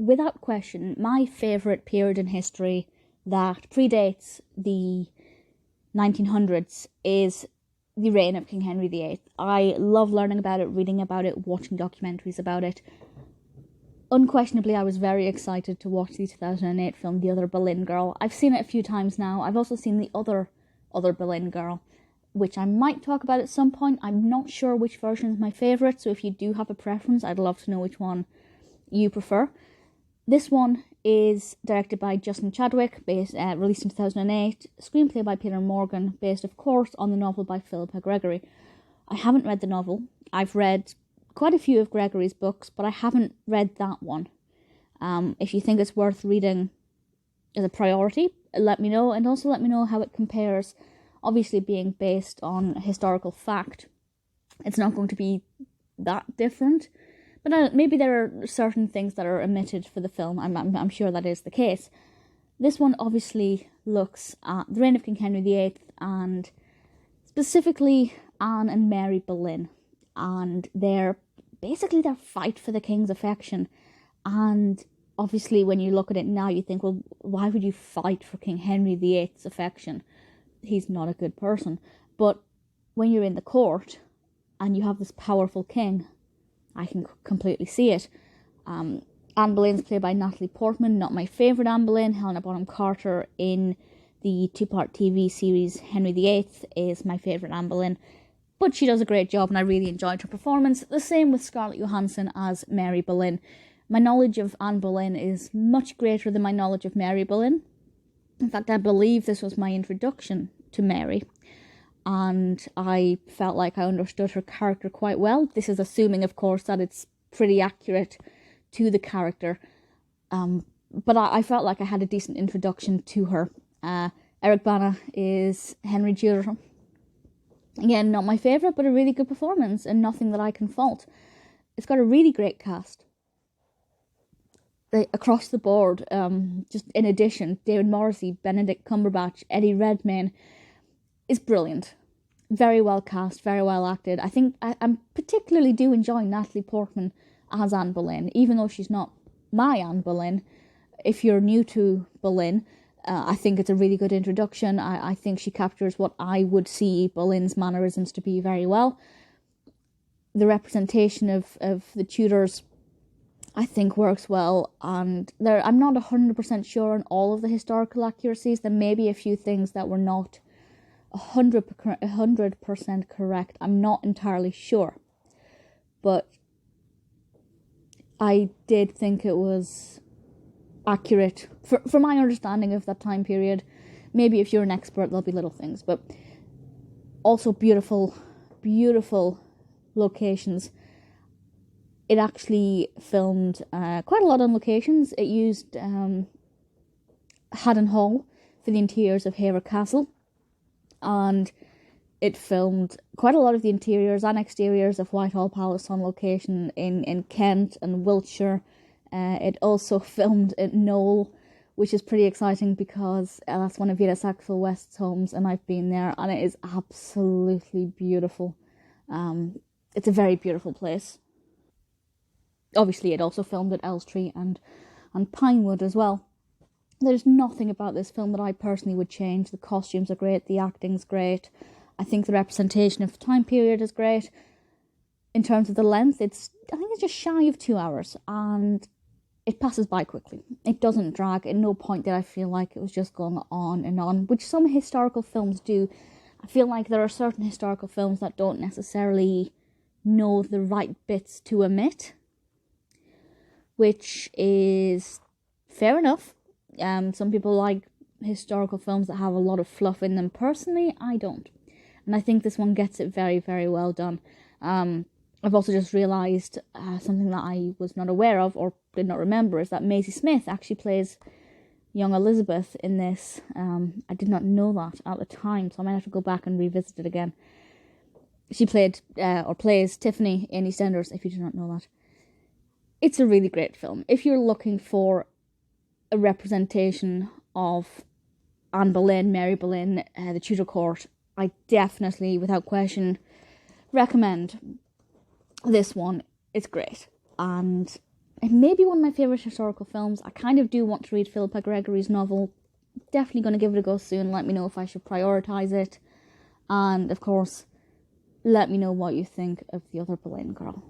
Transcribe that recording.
without question, my favourite period in history that predates the 1900s is the reign of King Henry VIII. I love learning about it, reading about it, watching documentaries about it. Unquestionably, I was very excited to watch the 2008 film, The Other Boleyn Girl. I've seen it a few times now. I've also seen the other Boleyn Girl, which I might talk about at some point. I'm not sure which version is my favourite, so if you do have a preference, I'd love to know which one you prefer. This one is directed by Justin Chadwick, released in 2008, screenplay by Peter Morgan, based of course on the novel by Philippa Gregory. I haven't read the novel. I've read quite a few of Gregory's books, but I haven't read that one. If you think it's worth reading as a priority, let me know, and also let me know how it compares. Obviously being based on historical fact, it's not going to be that different, but maybe there are certain things that are omitted for the film. I'm sure that is the case. This one obviously looks at the reign of King Henry VIII and specifically Anne and Mary Boleyn and their fight for the king's affection. And obviously when you look at it now, you think, well, why would you fight for King Henry VIII's affection? He's not a good person. But when you're in the court and you have this powerful king, I can completely see it. Anne Boleyn's played by Natalie Portman, not my favourite Anne Boleyn. Helena Bonham Carter in the 2-part TV series Henry VIII is my favourite Anne Boleyn, but she does a great job and I really enjoyed her performance. The same with Scarlett Johansson as Mary Boleyn. My knowledge of Anne Boleyn is much greater than my knowledge of Mary Boleyn. In fact, I believe this was my introduction to Mary, and I felt like I understood her character quite well. This is assuming, of course, that it's pretty accurate to the character, but I felt like I had a decent introduction to her. Eric Bana is Henry Jr. Again, not my favourite, but a really good performance and nothing that I can fault. It's got a really great cast. Across the board, just in addition, David Morrissey, Benedict Cumberbatch, Eddie Redmayne is brilliant. Very well cast, very well acted. I think I'm particularly do enjoy Natalie Portman as Anne Boleyn, even though she's not my Anne Boleyn. If you're new to Boleyn, I think it's a really good introduction. I think she captures what I would see Boleyn's mannerisms to be very well. The representation of the Tudors, I think, works well, and I'm not 100% sure on all of the historical accuracies. There may be a few things that were not 100% correct. I'm not entirely sure, but I did think it was accurate for my understanding of that time period. Maybe if you're an expert, there'll be little things, but also beautiful locations. It actually filmed quite a lot on locations. It used Haddon Hall for the interiors of Hever Castle, and it filmed quite a lot of the interiors and exteriors of Whitehall Palace on location in Kent and Wiltshire. It also filmed at Knoll, which is pretty exciting because that's one of Vita Sackville West's homes, and I've been there, and it is absolutely beautiful. It's a very beautiful place. Obviously, it also filmed at Elstree and Pinewood as well. There's nothing about this film that I personally would change. The costumes are great, the acting's great. I think the representation of the time period is great. In terms of the length, I think it's just shy of 2 hours, and it passes by quickly. It doesn't drag. At no point did I feel like it was just going on and on, which some historical films do. I feel like there are certain historical films that don't necessarily know the right bits to omit, which is fair enough. Some people like historical films that have a lot of fluff in them. Personally, I don't. And I think this one gets it very, very well done. I've also just realised something that I was not aware of or did not remember, is that Maisie Smith actually plays young Elizabeth in this. I did not know that at the time, so I might have to go back and revisit it again. She played or plays Tiffany in EastEnders, if you do not know that. It's a really great film. If you're looking for a representation of Anne Boleyn, Mary Boleyn, the Tudor court, I definitely, without question, recommend this one. It's great. And It may be one of my favourite historical films. I kind of do want to read Philippa Gregory's novel. Definitely going to give it a go soon. Let me know if I should prioritise it. And, of course, let me know what you think of The Other Boleyn Girl.